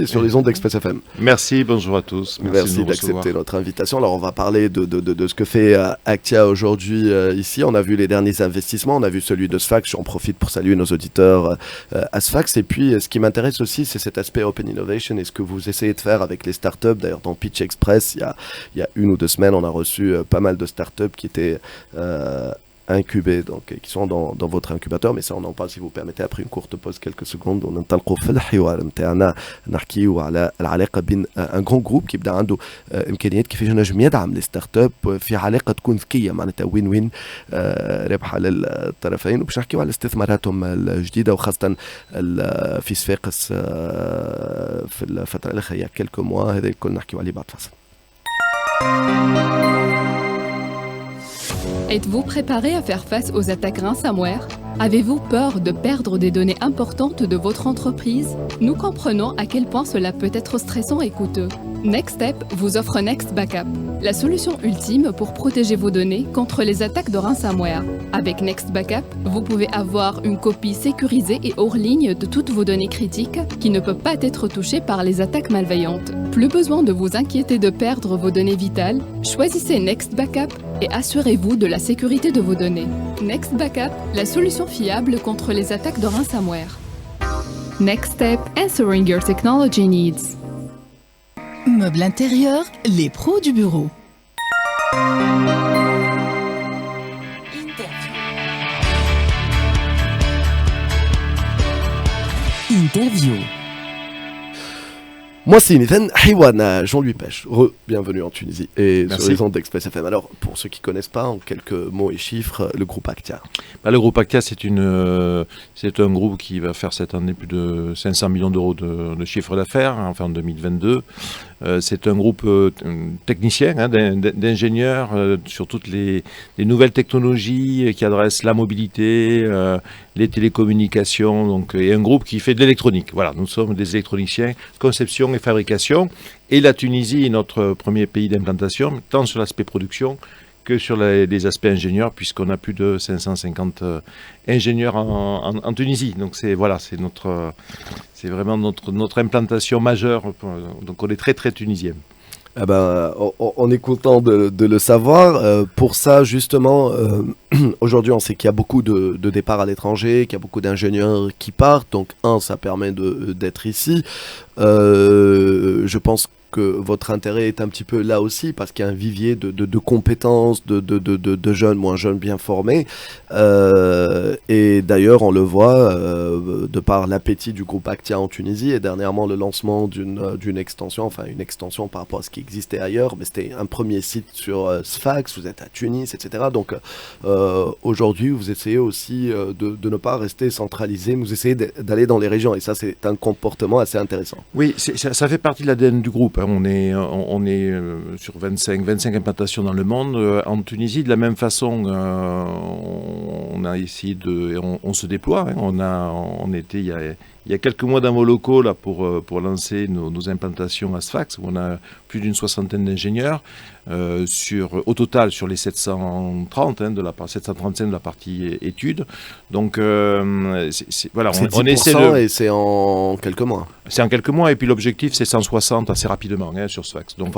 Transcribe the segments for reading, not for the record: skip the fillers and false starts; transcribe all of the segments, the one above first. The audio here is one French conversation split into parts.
sur les ondes d'Express FM. Merci, bonjour à tous. Merci d'accepter notre invitation. Alors on va parler de ce que fait Actia aujourd'hui ici. On a vu les derniers investissements, on a vu celui de Sfax. J'en profite pour saluer nos auditeurs à Sfax. Et puis ce qui m'intéresse aussi, c'est cet aspect Open Innovation et ce que vous essayez de faire avec les startups. D'ailleurs dans Pitch Express, il y a 1 ou 2 semaines, on a reçu pas mal de startups qui étaient incubés, donc qui sont dans votre incubateur, mais ça on en parle si vous permettez après une courte pause quelques secondes. On ننطلقوا في الحوار نتاعنا نحكيوا على العلاقه بين ان غران جروب كيبدا عنده امكانيات كيفاش ينجم يدعم لي ستارت اب في علاقه تكون ذكيه معناتها وين وين ربحه للطرفين، وباش نحكيوا على استثماراتهم الجديده وخاصه في صفاقس في الفتره الاخيره يا كلكو موا. هذا الكل نحكيوا عليه بعد فاصل. Êtes-vous préparé à faire face aux attaques ransomware? Avez-vous peur de perdre des données importantes de votre entreprise? Nous comprenons à quel point cela peut être stressant et coûteux. NextStep vous offre Next Backup, la solution ultime pour protéger vos données contre les attaques de ransomware. Avec Next Backup, vous pouvez avoir une copie sécurisée et hors ligne de toutes vos données critiques qui ne peuvent pas être touchées par les attaques malveillantes. Plus besoin de vous inquiéter de perdre vos données vitales. Choisissez Next Backup et assurez-vous de la sécurité de vos données. Next Backup, la solution fiable contre les attaques de ransomware. Next Step, answering your technology needs. Meubles intérieurs, les pros du bureau. Interview. Moi c'est Nathan Hiwana, Jean-Louis Pêche. Bienvenue en Tunisie et Merci. sur les ondes d'Express FM. Alors pour ceux qui ne connaissent pas, en quelques mots et chiffres, le groupe Actia. Le groupe Actia, c'est un groupe qui va faire cette année plus de 500 millions d'euros de chiffre d'affaires, en 2022. C'est un groupe technicien, d'ingénieurs sur toutes les nouvelles technologies qui adressent la mobilité, les télécommunications, et un groupe qui fait de l'électronique. Voilà, nous sommes des électroniciens, conception et fabrication. Et la Tunisie est notre premier pays d'implantation, tant sur l'aspect production que sur les aspects ingénieurs, puisqu'on a plus de 550 ingénieurs en Tunisie. Donc c'est vraiment notre implantation majeure. Donc on est très très tunisien. Ah ben, on est content de le savoir. Pour ça, justement, aujourd'hui, on sait qu'il y a beaucoup de départs à l'étranger, qu'il y a beaucoup d'ingénieurs qui partent. Donc, ça permet d'être ici. Je pense que votre intérêt est un petit peu là aussi, parce qu'il y a un vivier de compétences, de jeunes, moins jeunes, bien formés. Et d'ailleurs, on le voit de par l'appétit du groupe Actia en Tunisie, et dernièrement le lancement d'une extension, une extension par rapport à ce qui existait ailleurs, mais c'était un premier site sur Sfax, vous êtes à Tunis, etc. Donc aujourd'hui, vous essayez aussi de ne pas rester centralisé, vous essayez d'aller dans les régions, et ça c'est un comportement assez intéressant. Oui, ça fait partie de l'ADN du groupe. On est sur 25 implantations dans le monde. En Tunisie, de la même façon, on a essayé on se déploie. On était il y a quelques mois dans vos locaux là, pour lancer nos implantations à Sfax, où on a plus d'une 60aine d'ingénieurs. Au total sur les 730, 735 de la partie études. Donc voilà, on essaie et c'est en quelques mois. C'est en quelques mois, et puis l'objectif c'est 160 assez rapidement sur Sfax. Donc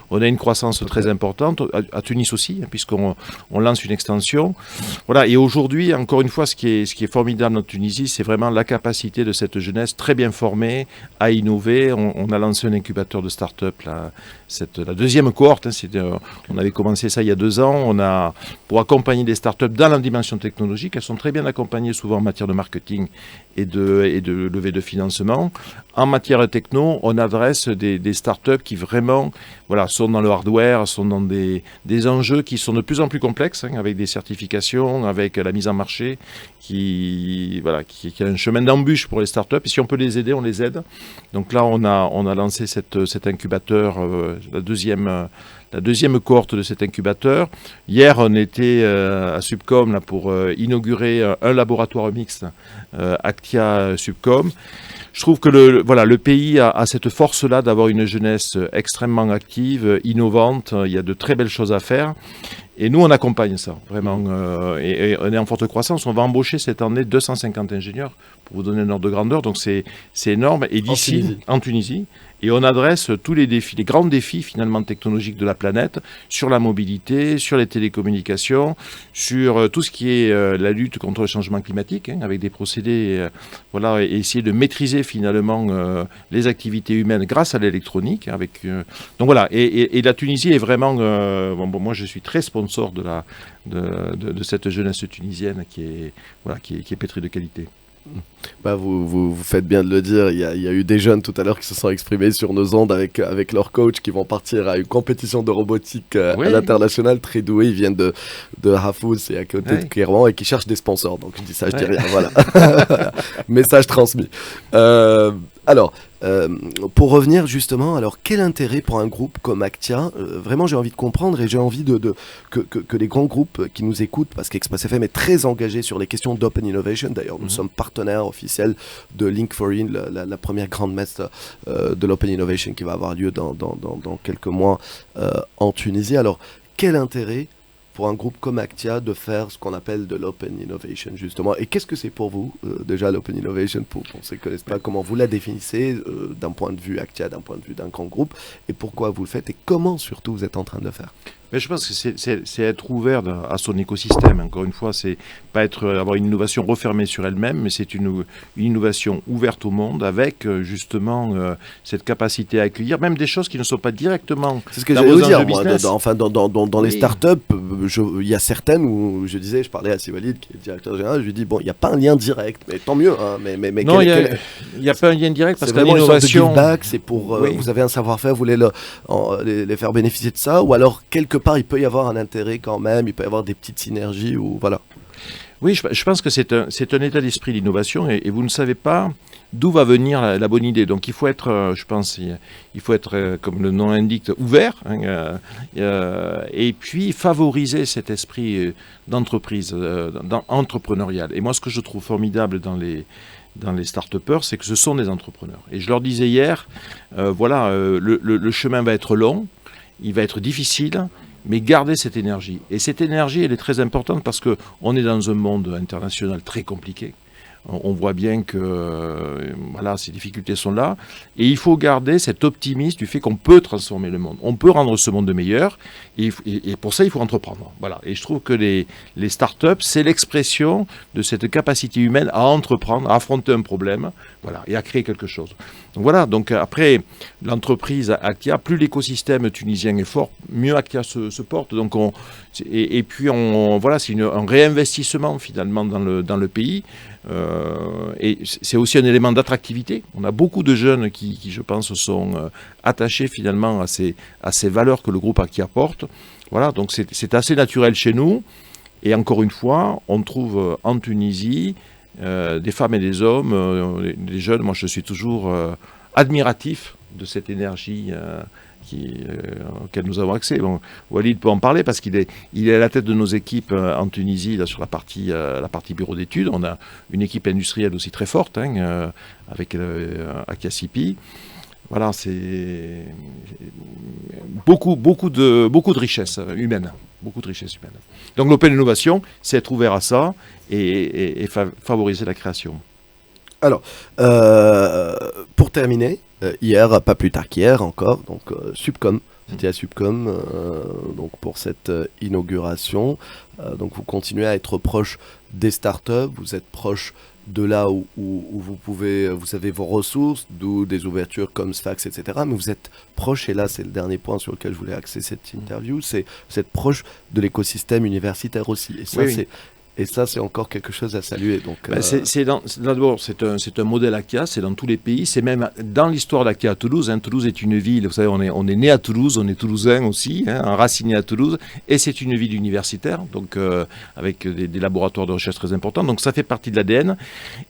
on a une croissance très importante, à Tunis aussi, puisqu'on lance une extension. Voilà, et aujourd'hui, encore une fois, ce qui est formidable en Tunisie, c'est vraiment la capacité de cette jeunesse très bien formée à innover. On a lancé un incubateur de start-up, la deuxième cohorte, on avait commencé ça il y a 2 ans. Pour accompagner des startups dans la dimension technologique, elles sont très bien accompagnées souvent en matière de marketing et de levée de financement. En matière techno, on adresse des startups qui vraiment sont dans le hardware, sont dans des enjeux qui sont de plus en plus complexes, avec des certifications, avec la mise en marché, qui a un chemin d'embûche pour les startups. Et si on peut les aider, on les aide. Donc là, on a lancé cet incubateur, la deuxième cohorte de cet incubateur. Hier, on était à Subcom pour inaugurer un laboratoire mixte Actia Subcom. Je trouve que le pays a cette force-là d'avoir une jeunesse extrêmement active, innovante. Il y a de très belles choses à faire. Et nous, on accompagne ça, vraiment. Et on est en forte croissance. On va embaucher cette année 250 ingénieurs pour vous donner un ordre de grandeur. Donc c'est énorme. Et d'ici, en Tunisie. Et on adresse tous les défis, les grands défis finalement technologiques de la planète, sur la mobilité, sur les télécommunications, sur tout ce qui est la lutte contre le changement climatique, avec des procédés, voilà, et essayer de maîtriser finalement les activités humaines grâce à l'électronique. Donc voilà, et la Tunisie est vraiment, moi je suis très sponsor de cette jeunesse tunisienne qui est pétrie de qualité. Bah vous faites bien de le dire, il y a eu des jeunes tout à l'heure qui se sont exprimés sur nos ondes avec leur coach qui vont partir à une compétition de robotique à l'international, très doués, ils viennent de Hafous et à côté de Kérouan et qui cherchent des sponsors, donc je dis ça, je dis rien, voilà. Message transmis. Alors, pour revenir justement, alors quel intérêt pour un groupe comme Actia, vraiment j'ai envie de comprendre et j'ai envie que les grands groupes qui nous écoutent, parce qu'Express FM est très engagé sur les questions d'Open Innovation, d'ailleurs nous sommes partenaires officiels de Link4In, la première grande messe de l'Open Innovation qui va avoir lieu dans quelques mois en Tunisie. Alors quel intérêt pour un groupe comme Actia de faire ce qu'on appelle de l'Open Innovation, justement. Et qu'est-ce que c'est pour vous, déjà, l'Open Innovation, pour ceux qui ne connaissent pas, comment vous la définissez d'un point de vue Actia, d'un point de vue d'un grand groupe, et pourquoi vous le faites, et comment, surtout, vous êtes en train de le faire? Mais je pense que c'est être ouvert à son écosystème. Encore une fois, c'est pas avoir une innovation refermée sur elle-même, mais c'est une innovation ouverte au monde avec justement cette capacité à accueillir même des choses qui ne sont pas directement. C'est ce que j'allais vous dire, moi. Dans les startups, il y a certaines où je disais, je parlais à Siwalid, qui est le directeur général, je lui dis bon, il n'y a pas un lien direct, mais tant mieux. Hein, mais non, il n'y a pas un lien direct parce que l'innovation, c'est pour vous avez un savoir-faire, vous voulez les faire bénéficier de ça, ou alors quelque part il peut y avoir un intérêt quand même, il peut y avoir des petites synergies ou voilà. Oui, je pense que c'est un état d'esprit l'innovation et vous ne savez pas d'où va venir la bonne idée. Donc il faut être, je pense, il faut être, comme le nom l'indique, ouvert et puis favoriser cet esprit d'entreprise, entrepreneurial. Et moi, ce que je trouve formidable dans les start-upers, c'est que ce sont des entrepreneurs. Et je leur disais hier, le chemin va être long, il va être difficile, mais gardez cette énergie. Et cette énergie, elle est très importante parce qu'on est dans un monde international très compliqué. On voit bien que ces difficultés sont là. Et il faut garder cet optimisme du fait qu'on peut transformer le monde. On peut rendre ce monde meilleur. Et pour ça, il faut entreprendre. Voilà. Et je trouve que les startups, c'est l'expression de cette capacité humaine à entreprendre, à affronter un problème, et à créer quelque chose. Donc voilà. Donc après, l'entreprise Actia, plus l'écosystème tunisien est fort, mieux Actia se porte. Donc et puis c'est un réinvestissement finalement dans le pays. Et c'est aussi un élément d'attractivité. On a beaucoup de jeunes qui je pense, sont attachés finalement à ces valeurs que le groupe Actia porte. Voilà, donc c'est assez naturel chez nous. Et encore une fois, on trouve en Tunisie des femmes et des hommes, des jeunes. Moi, je suis toujours admiratif de cette énergie auquel nous avons accès. Bon, Walid peut en parler parce qu'il est à la tête de nos équipes en Tunisie là, sur la partie bureau d'études. On a une équipe industrielle aussi très forte avec Actia-CP. Voilà, c'est beaucoup de richesses humaines. Beaucoup de richesses humaines. Donc l'open innovation, c'est être ouvert à ça et favoriser la création. Alors, pour terminer, hier, pas plus tard qu'hier encore, donc Subcom, c'était à Subcom, donc pour cette inauguration. Donc vous continuez à être proche des startups, vous êtes proche de là où vous avez vos ressources, d'où des ouvertures comme Sfax, etc. Mais vous êtes proche, et là c'est le dernier point sur lequel je voulais axer cette interview, c'est vous êtes proche de l'écosystème universitaire aussi. Et ça, Et ça, c'est encore quelque chose à saluer. Donc, d'abord, c'est un modèle Actia, c'est dans tous les pays. C'est même dans l'histoire d'Actia à Toulouse. Toulouse est une ville, vous savez, on est né à Toulouse, on est toulousain aussi, enraciné à Toulouse. Et c'est une ville universitaire, donc avec des laboratoires de recherche très importants. Donc ça fait partie de l'ADN.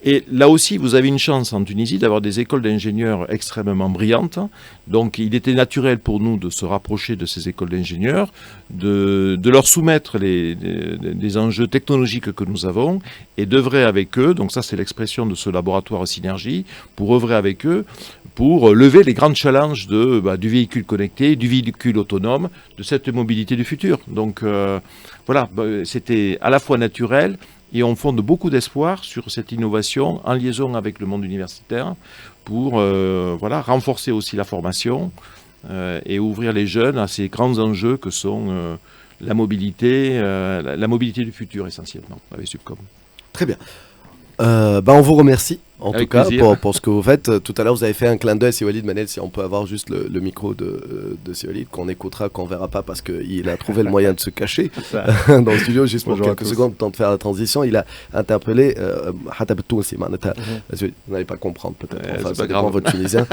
Et là aussi, vous avez une chance en Tunisie d'avoir des écoles d'ingénieurs extrêmement brillantes. Donc il était naturel pour nous de se rapprocher de ces écoles d'ingénieurs, de leur soumettre des enjeux technologiques que nous avons et d'œuvrer avec eux, donc ça c'est l'expression de ce laboratoire Synergie, pour œuvrer avec eux, pour lever les grands challenges du véhicule connecté, du véhicule autonome, de cette mobilité du futur. Donc voilà, c'était à la fois naturel et on fonde beaucoup d'espoir sur cette innovation en liaison avec le monde universitaire pour renforcer aussi la formation et ouvrir les jeunes à ces grands enjeux que sont la mobilité du futur essentiellement avec Subcom. Très bien. On vous remercie en Avec tout cas plaisir. pour ce que vous faites. Tout à l'heure, vous avez fait un clin d'œil, Siwalid Manel, si on peut avoir juste le micro de Siwalid, qu'on écoutera, qu'on verra pas parce qu'il a trouvé le moyen de se cacher dans le studio, juste pour quelques secondes, le temps de faire la transition. Il a interpellé Hatab Tounsi, vous n'allez pas comprendre peut-être, enfin, c'est pas ça dépend grave. votre tunisien.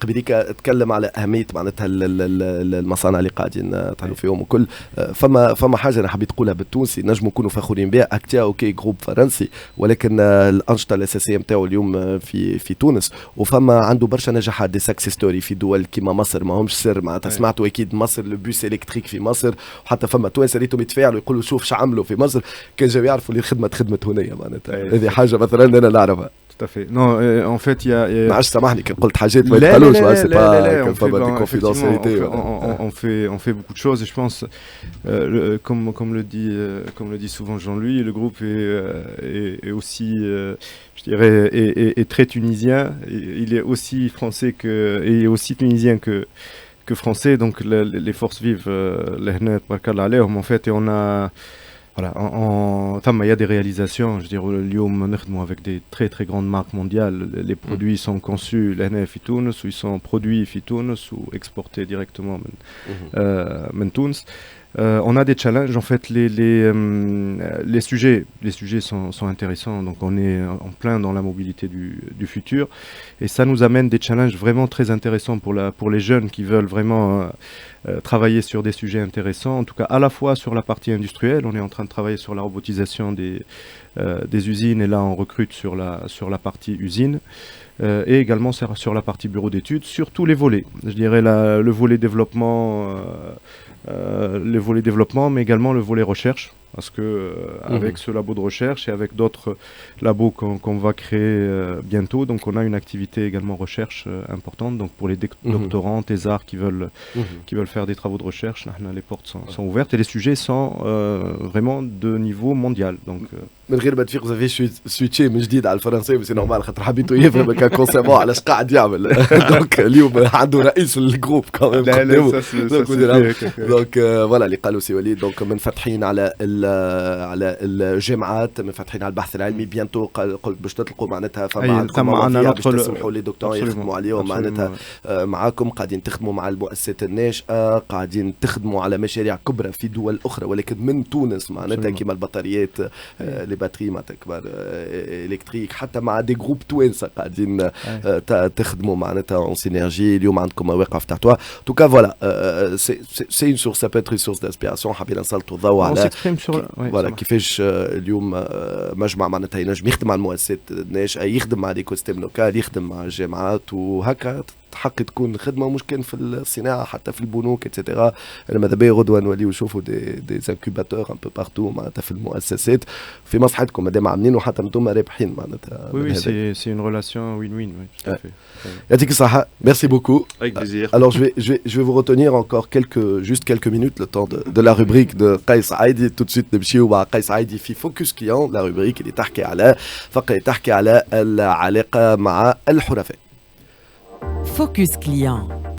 قبليك اتكلم على أهمية معناتها المصانع اللي قاعدين تعملوا فيهم وكل فما حاجة أنا حبيت أقولها بالتونسي نجموا نكونوا فخورين بها أكتيا أوكي جروب فرنسي ولكن الأنشطة الأساسية نتاعو اليوم في تونس وفما عنده برشا نجاحات دي سكسس ستوري في دول كيما مصر ما همش سر معناتها سمعتوا اكيد مصر لو بوس الكتريك في مصر وحتى فما توانسه ريتهم يتفاعلوا يقولوا شوف شو عملوا في مصر كان جاوا يعرفوا اللي خدمه هنيه معناتها هذه حاجه مثلا انا نعرفها. Tout à fait. Non, en fait, il y a... ما عادش سامحني كان قلت حاجات ما يتقالوش سي با كان فما دي كونفيدونسياليتي. On fait beaucoup de choses et je pense, comme le dit souvent Jean-Louis, le groupe est aussi, je dirais, est très tunisien. Il est aussi français et aussi tunisien que français. Donc les forces vives, les hnet, barkallah alayhom, en fait, et on a... Voilà, il y a des réalisations, je veux dire, avec des très très grandes marques mondiales. Les produits sont conçus, l'NF et Tunis, ou ils sont produits à Tunis ou exportés directement à Tunis. On a des challenges, en fait, les sujets sont intéressants, donc on est en plein dans la mobilité du futur, et ça nous amène des challenges vraiment très intéressants pour les jeunes qui veulent vraiment travailler sur des sujets intéressants, en tout cas à la fois sur la partie industrielle, on est en train de travailler sur la robotisation des usines, et là on recrute sur la partie usine, et également sur la partie bureau d'études, sur tous les volets, je dirais le volet développement, mais également le volet recherche, parce que avec ce labo de recherche et avec d'autres labos qu'on va créer bientôt, donc on a une activité également recherche importante. Donc pour les doctorants, thésards qui veulent faire des travaux de recherche, les portes sont ouvertes et les sujets sont vraiment de niveau mondial. Donc من غير ما تفيق vous avez switché من جديد على الفرنسي بس نورمال خاطر حبيتو يفهم كان كونسيبون على اش قاعد يعمل دونك اليوم عنده رئيس الجروب كمان دونك فوالا اللي قالوا سي وليد دونك منفتحين على الجامعات منفتحين على البحث العلمي بيانتو قلت باش تطلقوا معناتها فما معنا باش تسمحوا لي دكتور يخدموا عليهم معناتها معاكم قاعدين تخدموا مع المؤسسات الناشئه قاعدين تخدموا على مشاريع كبرى في دول اخرى ولكن من تونس معناتها كيما البطاريات لي باتري معناتها كبار الكتريك حتى مع دي جروب توانسه قاعدين تخدموا معناتها اون سينرجي اليوم عندكم مواقع فتحتوها توكا فوالا سي اون سورس سا بيتر سورس دانسبيراسيون حابين نسلطوا الضوء على فوالا كيفاش اليوم مجمع معناتها ينجم يخدم مع المؤسسات الناشئه يخدم مع ليكو سيستيم لوكال يخدم مع الجامعات وهكا حق تكون خدمه مش كان في الصناعه حتى في البنوك اتسيتيرا ماذا بيا غدوه نوليو نشوفوا دي انكوباتور ان بو بارتو معناتها في المؤسسات في مصلحتكم مادام عاملين وحتى انتم رابحين معناتها oui c'est une relation win-win tout à fait. يعطيك الصحه merci beaucoup. Avec plaisir. Alors je vais vous retenir encore quelques minutes le temps de la rubrique de Qaïs Aïdi tout de suite نمشيو مع قيس عايدي في فوكس كليون la rubrique اللي تحكي على فقره تحكي على العلاقه مع الحرفاء. Focus client.